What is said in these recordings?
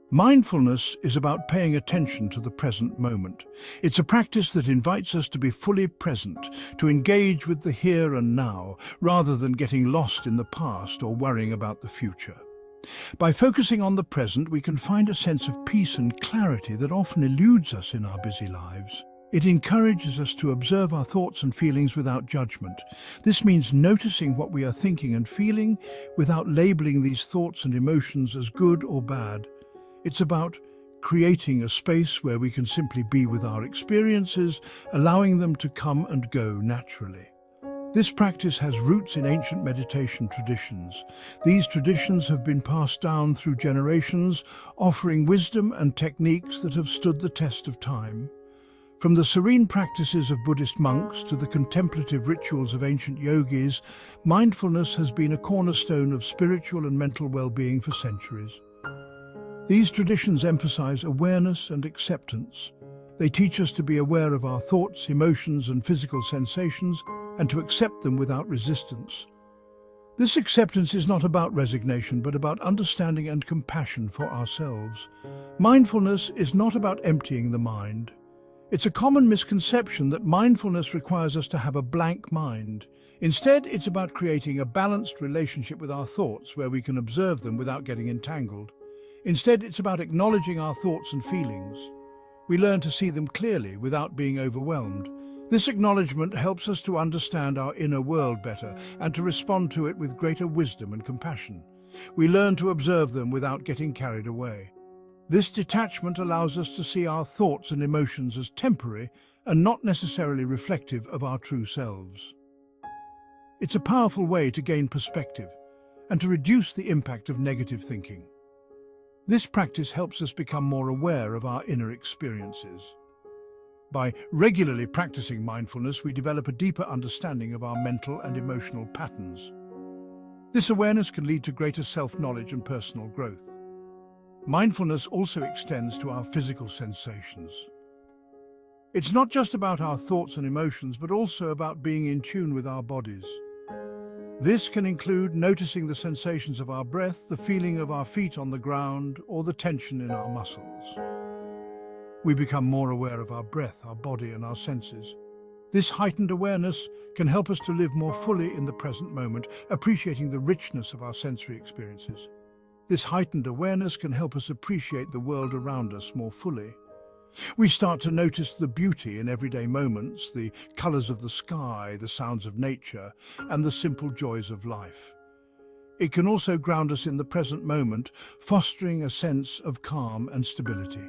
Mindfulness is about paying attention to the present moment. It's a practice that invites us to be fully present, to engage with the here and now, rather than getting lost in the past or worrying about the future. By focusing on the present, we can find a sense of peace and clarity that often eludes us in our busy lives. It encourages us to observe our thoughts and feelings without judgment. This means noticing what we are thinking and feeling without labeling these thoughts and emotions as good or bad. It's about creating a space where we can simply be with our experiences, allowing them to come and go naturally. This practice has roots in ancient meditation traditions. These traditions have been passed down through generations, offering wisdom and techniques that have stood the test of time. From the serene practices of Buddhist monks to the contemplative rituals of ancient yogis, mindfulness has been a cornerstone of spiritual and mental well-being for centuries. These traditions emphasize awareness and acceptance. They teach us to be aware of our thoughts, emotions, and physical sensations, and to accept them without resistance. This acceptance is not about resignation, but about understanding and compassion for ourselves. Mindfulness is not about emptying the mind. It's a common misconception that mindfulness requires us to have a blank mind. Instead, it's about creating a balanced relationship with our thoughts where we can observe them without getting entangled. Instead, it's about acknowledging our thoughts and feelings. We learn to see them clearly without being overwhelmed. This acknowledgement helps us to understand our inner world better and to respond to it with greater wisdom and compassion. We learn to observe them without getting carried away. This detachment allows us to see our thoughts and emotions as temporary and not necessarily reflective of our true selves. It's a powerful way to gain perspective and to reduce the impact of negative thinking. This practice helps us become more aware of our inner experiences. By regularly practicing mindfulness, we develop a deeper understanding of our mental and emotional patterns. This awareness can lead to greater self-knowledge and personal growth. Mindfulness also extends to our physical sensations. It's not just about our thoughts and emotions, but also about being in tune with our bodies. This can include noticing the sensations of our breath, the feeling of our feet on the ground, or the tension in our muscles. We become more aware of our breath, our body, and our senses. This heightened awareness can help us to live more fully in the present moment, appreciating the richness of our sensory experiences. This heightened awareness can help us appreciate the world around us more fully. We start to notice the beauty in everyday moments, the colors of the sky, the sounds of nature, and the simple joys of life. It can also ground us in the present moment, fostering a sense of calm and stability.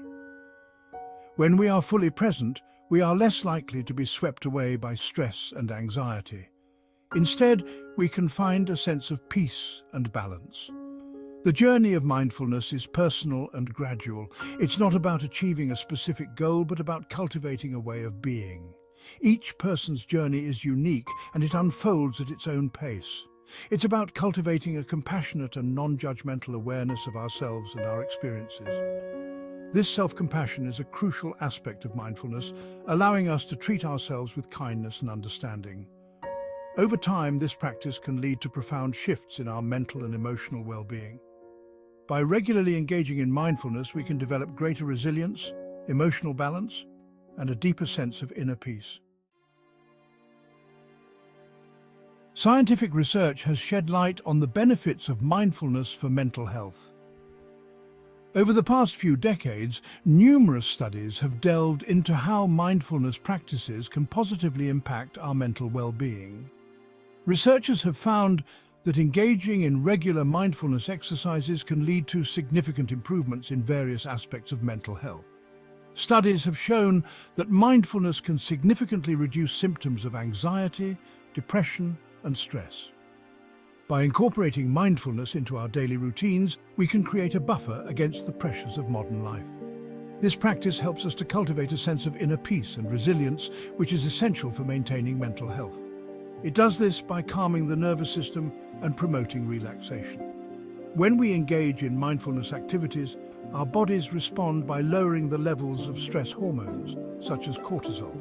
When we are fully present, we are less likely to be swept away by stress and anxiety. Instead, we can find a sense of peace and balance. The journey of mindfulness is personal and gradual. It's not about achieving a specific goal, but about cultivating a way of being. Each person's journey is unique, and it unfolds at its own pace. It's about cultivating a compassionate and non-judgmental awareness of ourselves and our experiences. This self-compassion is a crucial aspect of mindfulness, allowing us to treat ourselves with kindness and understanding. Over time, this practice can lead to profound shifts in our mental and emotional well-being. By regularly engaging in mindfulness, we can develop greater resilience, emotional balance, and a deeper sense of inner peace. Scientific research has shed light on the benefits of mindfulness for mental health. Over the past few decades, numerous studies have delved into how mindfulness practices can positively impact our mental well-being. Researchers have found that engaging in regular mindfulness exercises can lead to significant improvements in various aspects of mental health. Studies have shown that mindfulness can significantly reduce symptoms of anxiety, depression, and stress. By incorporating mindfulness into our daily routines, we can create a buffer against the pressures of modern life. This practice helps us to cultivate a sense of inner peace and resilience, which is essential for maintaining mental health. It does this by calming the nervous system and promoting relaxation. When we engage in mindfulness activities, our bodies respond by lowering the levels of stress hormones, such as cortisol.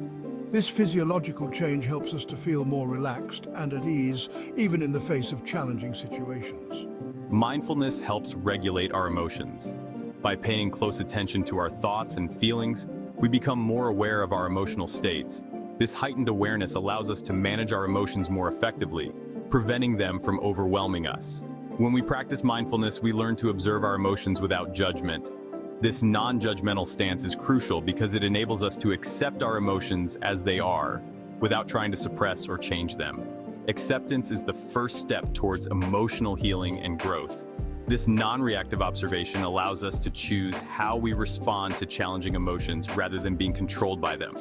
This physiological change helps us to feel more relaxed and at ease, even in the face of challenging situations. Mindfulness helps regulate our emotions. By paying close attention to our thoughts and feelings, we become more aware of our emotional states. This heightened awareness allows us to manage our emotions more effectively, preventing them from overwhelming us. When we practice mindfulness, we learn to observe our emotions without judgment. This non-judgmental stance is crucial because it enables us to accept our emotions as they are, without trying to suppress or change them. Acceptance is the first step towards emotional healing and growth. This non-reactive observation allows us to choose how we respond to challenging emotions rather than being controlled by them.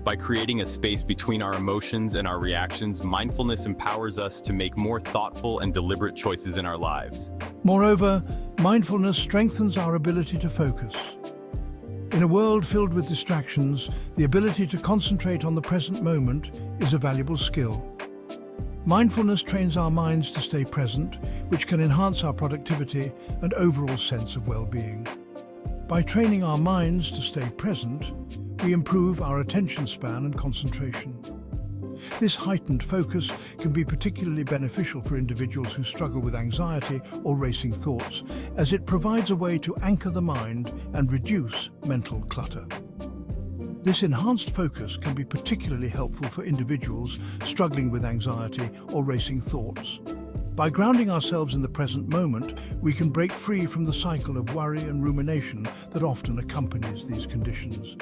By creating a space between our emotions and our reactions, mindfulness empowers us to make more thoughtful and deliberate choices in our lives. Moreover, mindfulness strengthens our ability to focus. In a world filled with distractions, the ability to concentrate on the present moment is a valuable skill. Mindfulness trains our minds to stay present, which can enhance our productivity and overall sense of well-being. By training our minds to stay present, we improve our attention span and concentration. This heightened focus can be particularly beneficial for individuals who struggle with anxiety or racing thoughts, as it provides a way to anchor the mind and reduce mental clutter. This enhanced focus can be particularly helpful for individuals struggling with anxiety or racing thoughts. By grounding ourselves in the present moment, we can break free from the cycle of worry and rumination that often accompanies these conditions.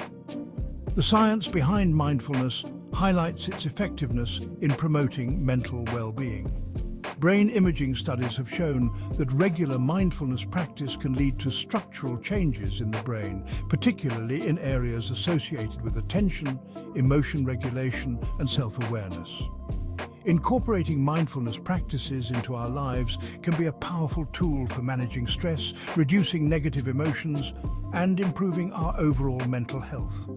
The science behind mindfulness highlights its effectiveness in promoting mental well-being. Brain imaging studies have shown that regular mindfulness practice can lead to structural changes in the brain, particularly in areas associated with attention, emotion regulation, and self-awareness. Incorporating mindfulness practices into our lives can be a powerful tool for managing stress, reducing negative emotions, and improving our overall mental health.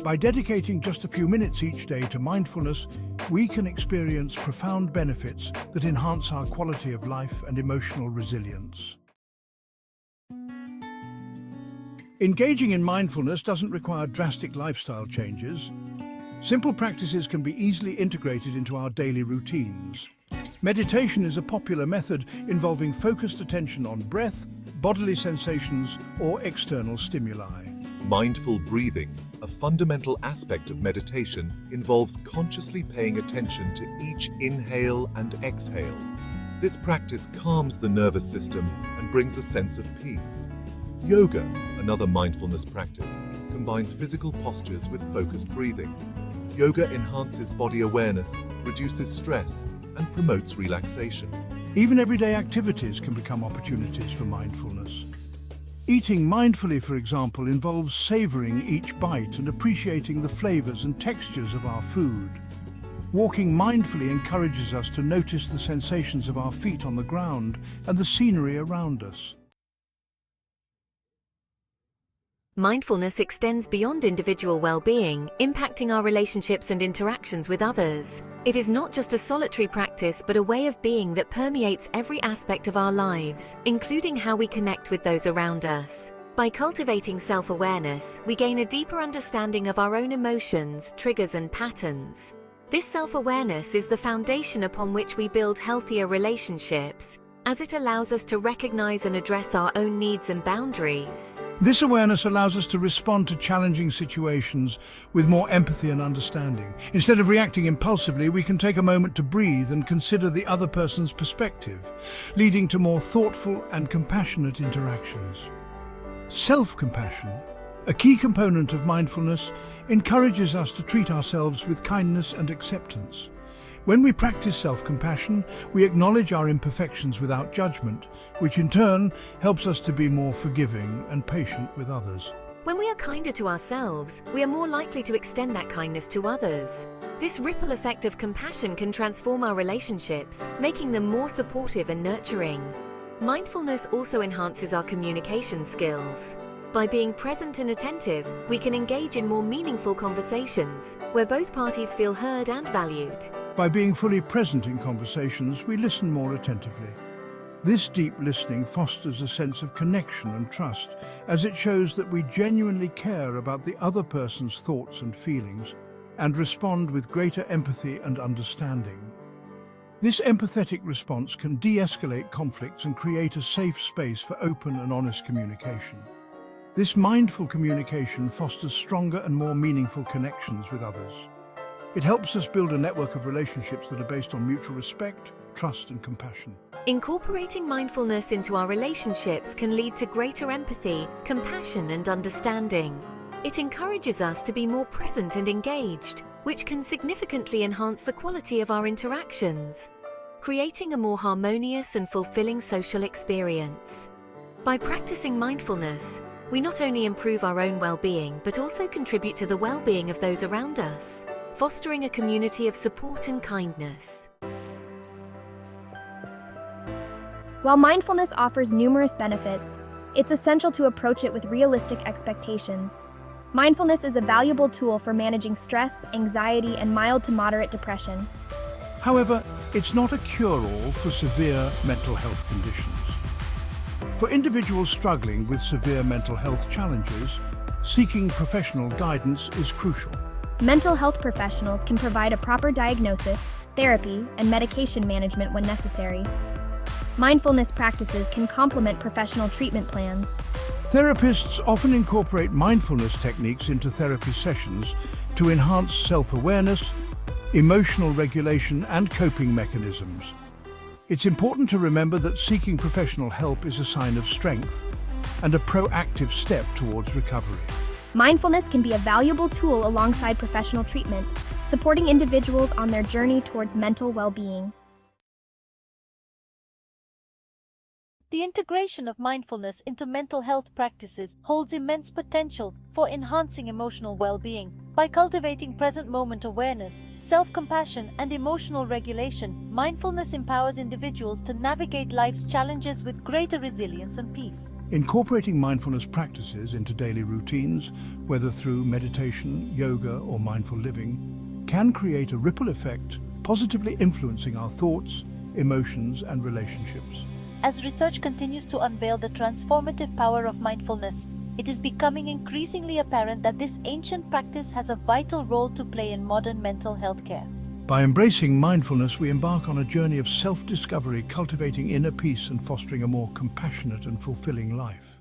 By dedicating just a few minutes each day to mindfulness, we can experience profound benefits that enhance our quality of life and emotional resilience. Engaging in mindfulness doesn't require drastic lifestyle changes. Simple practices can be easily integrated into our daily routines. Meditation is a popular method involving focused attention on breath, bodily sensations, or external stimuli. Mindful breathing, a fundamental aspect of meditation, involves consciously paying attention to each inhale and exhale. This practice calms the nervous system and brings a sense of peace. Yoga, another mindfulness practice, combines physical postures with focused breathing. Yoga enhances body awareness, reduces stress, and promotes relaxation. Even everyday activities can become opportunities for mindfulness. Eating mindfully, for example, involves savoring each bite and appreciating the flavors and textures of our food. Walking mindfully encourages us to notice the sensations of our feet on the ground and the scenery around us. Mindfulness extends beyond individual well-being, impacting our relationships and interactions with others. It is not just a solitary practice, but a way of being that permeates every aspect of our lives, including how we connect with those around us. By cultivating self-awareness, we gain a deeper understanding of our own emotions, triggers, and patterns. This self-awareness is the foundation upon which we build healthier relationships, as it allows us to recognize and address our own needs and boundaries. This awareness allows us to respond to challenging situations with more empathy and understanding. Instead of reacting impulsively, we can take a moment to breathe and consider the other person's perspective, leading to more thoughtful and compassionate interactions. Self-compassion, a key component of mindfulness, encourages us to treat ourselves with kindness and acceptance. When we practice self-compassion, we acknowledge our imperfections without judgment, which in turn helps us to be more forgiving and patient with others. When we are kinder to ourselves, we are more likely to extend that kindness to others. This ripple effect of compassion can transform our relationships, making them more supportive and nurturing. Mindfulness also enhances our communication skills. By being present and attentive, we can engage in more meaningful conversations, where both parties feel heard and valued. By being fully present in conversations, we listen more attentively. This deep listening fosters a sense of connection and trust, as it shows that we genuinely care about the other person's thoughts and feelings, and respond with greater empathy and understanding. This empathetic response can de-escalate conflicts and create a safe space for open and honest communication. This mindful communication fosters stronger and more meaningful connections with others. It helps us build a network of relationships that are based on mutual respect, trust, and compassion. Incorporating mindfulness into our relationships can lead to greater empathy, compassion, and understanding. It encourages us to be more present and engaged, which can significantly enhance the quality of our interactions, creating a more harmonious and fulfilling social experience. By practicing mindfulness, we not only improve our own well-being but also contribute to the well-being of those around us, fostering a community of support and kindness. While mindfulness offers numerous benefits, it's essential to approach it with realistic expectations. Mindfulness is a valuable tool for managing stress, anxiety, and mild to moderate depression. However, it's not a cure-all for severe mental health conditions. For individuals struggling with severe mental health challenges, seeking professional guidance is crucial. Mental health professionals can provide a proper diagnosis, therapy, and medication management when necessary. Mindfulness practices can complement professional treatment plans. Therapists often incorporate mindfulness techniques into therapy sessions to enhance self-awareness, emotional regulation, and coping mechanisms. It's important to remember that seeking professional help is a sign of strength and a proactive step towards recovery. Mindfulness can be a valuable tool alongside professional treatment, supporting individuals on their journey towards mental well-being. The integration of mindfulness into mental health practices holds immense potential for enhancing emotional well-being. By cultivating present-moment awareness, self-compassion, and emotional regulation, mindfulness empowers individuals to navigate life's challenges with greater resilience and peace. Incorporating mindfulness practices into daily routines, whether through meditation, yoga, or mindful living, can create a ripple effect, positively influencing our thoughts, emotions, and relationships. As research continues to unveil the transformative power of mindfulness, it is becoming increasingly apparent that this ancient practice has a vital role to play in modern mental health care. By embracing mindfulness, we embark on a journey of self-discovery, cultivating inner peace and fostering a more compassionate and fulfilling life.